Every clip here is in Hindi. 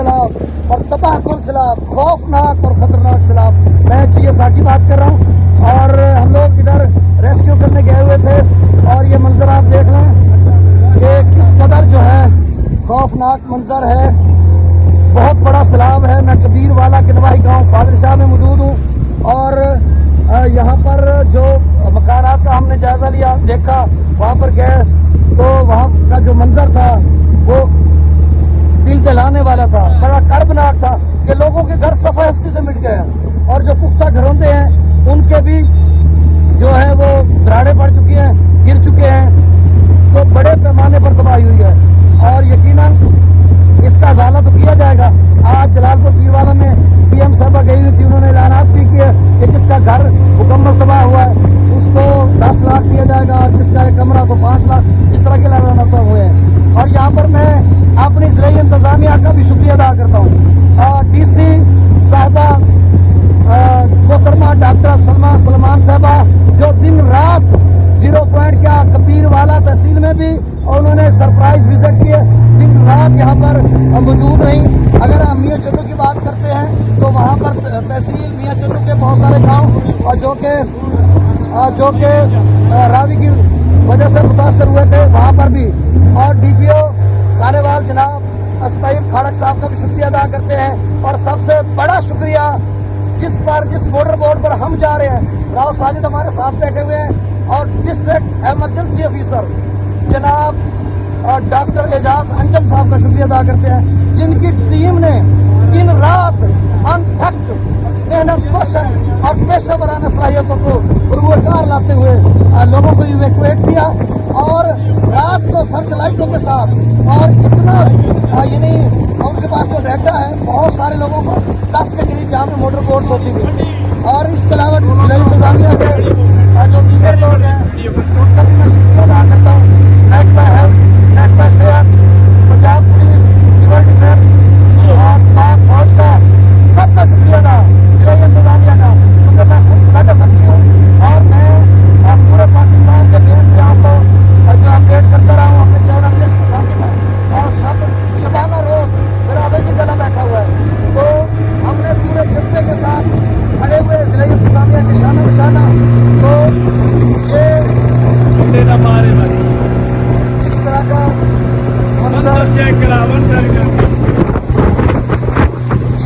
सैलाब और तबाहकुन सैलाब, खौफनाक और खतरनाक सैलाब। मैं GSA की बात कर रहा हूँ और हम लोग इधर रेस्क्यू करने गए हुए थे और ये मंजर आप देख लें कि किस कदर जो है खौफनाक मंजर है। बहुत बड़ा सैलाब है। मैं कबीर वाला किनवाही गांव फाजिल शाह में मौजूद हूँ और यहाँ पर जो मकानात का हमने जायजा लिया, देखा, वहाँ पर गए तो वहाँ का जो मंजर था वो दिल दहलाने वाला था, बड़ा कर्बनाक था कि लोगों के घर सफाई से मिट गए हैं और जो पुख्ता घरौंदे हैं उनके भी जो है वो दरारें पड़ चुकी हैं, गिर चुके हैं। तो बड़े पैमाने पर तबाही हुई है और यकीनन इसका इजाला तो किया जाएगा। आज जलालपुर पीरवाला में CM साहबा गई हुई थी, उन्होंने ऐलानात भी किए कि जिसका घर मुकम्मल तबाह हुआ है उसको 10 लाख दिया जाएगा और जिसका एक कमरा तो 5 लाख, इस तरह के ऐलानात हुए हैं। और यहाँ पर मैं अपनी ज़िला इंतजामिया का भी शुक्रिया अदा करता हूँ। DC साहिबा मोहतरमा डॉक्टर सलमा सलमान साहबा जो दिन रात 0 पॉइंट क्या कबीर वाला तहसील में भी उन्होंने सरप्राइज विजिट किए, दिन रात यहाँ पर मौजूद रही। अगर हम मियाँ चन्नू की बात करते हैं तो वहाँ पर तहसील मियाँ चन्नू के बहुत सारे गाँव और जो के रावी की वजह से मुतासर हुए थे वहाँ पर भी, और DPO खानेवाल जनाब अस्माइल खाड़क साहब का भी शुक्रिया अदा करते हैं। और सबसे बड़ा शुक्रिया जिस मोटर बोर्ड पर हम जा रहे हैं, राव साजिद हमारे साथ बैठे हुए हैं और डिस्ट्रिक्ट इमरजेंसी ऑफिसर जनाब डॉक्टर एजाज अंजम साहब का शुक्रिया अदा करते हैं, जिनकी टीम ने दिन रात अनथक मेहनत, कौशल और पेशा वराना सलाहियतों को उर्वकार लाते हुए लोगों को इवैक्यूएट किया और रात को सर्च लाइटों के साथ, और इतना यानी उनके पास जो डाटा है बहुत सारे लोगों को 10 के करीब यहाँ पे मोटर बोट्स होती थी। और इसके अलावा जिला इंतजामिया के जो दीगर लोग हैं उनका भी मैं शुक्रिया अदा करता हूँ। महकमा हेल्थ, महकमा सेहत, पंजाब पुलिस, सिविल डिफेंस और पाक फौज का सबका शुक्रिया अदा, जिला इंतजामिया का, क्योंकि मैं खुद फ्लड अफेक्ट हूँ और मैं पूरे पाकिस्तान के मेन मीडिया को जो अपडेट करता रहा हूँ अपने चैनल के साथ में, और सब शबाना रोज मेरा अभी भी गला बैठा हुआ है। तो हमने पूरे जज्बे के साथ खड़े हुए जिला इंतजामिया के शाना बशाना। तो ये इस तरह का मंजर,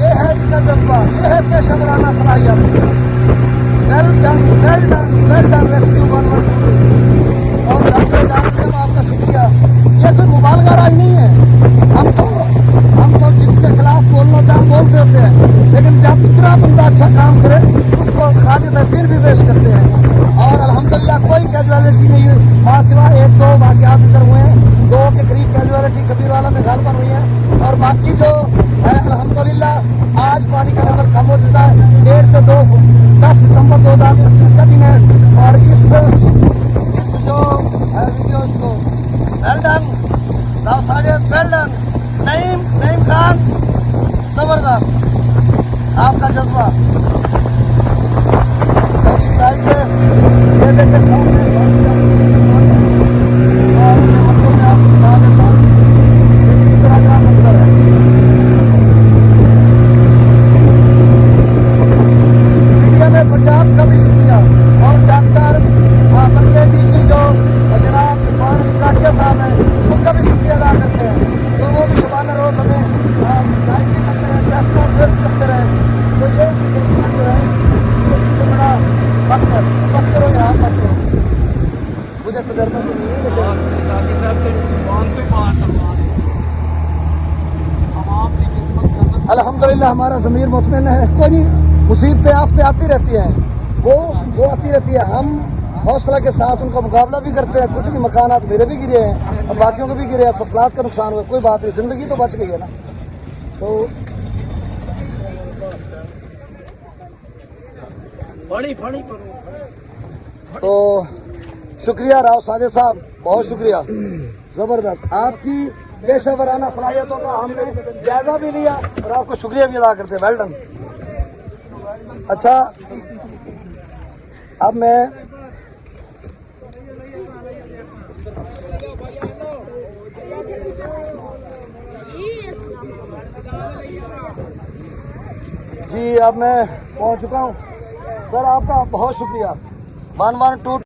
ये है इनका जज्बा, ये है पेशा वराना सलाहियत। वेल डन रेस्क्यू 112 और डॉक्टर जासिम आपका शुक्रिया। ये कोई मुबालगा राज नहीं है, हम तो जिसके खिलाफ बोलना होता है हम बोलते होते हैं, लेकिन जब दूसरा बंदा अच्छा काम करे उसको खाज तहसील भी पेश करते हैं। और अल्हम्दुलिल्लाह कोई कैजुअलिटी नहीं हुई, वहाँ सिवा 1-2 वाक़यात इधर हुए हैं, 2 के करीब कैजुअलिटी कबीरवाला में गालबन हुई है। और बाकी जो है अल्हम्दुलिल्लाह आज पानी का लेवल कम हो चुका है। 1.5 से 10 सितंबर 2025 का दिन है और इस जो वीडियोस को well done Rao Sajid, well done Naeem Khan, जबरदस्त आपका जज्बा। इस साइड पे ये देखे सामने और ये मंजर मैं आपको दिखा देता हूँ, ये इस तरह का मंजर है। मीडिया में पंजाब का भी शुक्रिया और डॉक्टर बल्कि DC जो जनाब इरफान काटिया साहब हैं उनका भी शुक्रिया अदा करते हैं। तो वो भी शबाना रोज हमें गाइड भी करते रहे, प्रेस कॉन्फ्रेंस करते रहे। तो ये जो है इसके पीछे बड़ा बस करो यहाँ, बस करो, मुझे तजर्बा तो नहीं है लेकिन अल्हम्दुलिल्लाह हमारा ज़मीर मुतमईन है। कोई नहीं, मुसीबतें आफतें आती रहती हैं, वो आती रहती है, हम हौसला के साथ उनका मुकाबला भी करते हैं। कुछ भी मकानात मेरे भी गिरे हैं और बाकियों के भी गिरे हैं, फसलात का नुकसान हुआ, कोई बात नहीं, जिंदगी तो बच गई है ना। तो शुक्रिया राव साजिद साहब, बहुत शुक्रिया, जबरदस्त। आपकी पेशा वराना सलाहियतों का हमने जायजा भी लिया और आपको शुक्रिया भी अदा करते हैं। Well done. अच्छा, अब मैं जी अब मैं पहुंच चुका हूं। सर आपका बहुत शुक्रिया। 112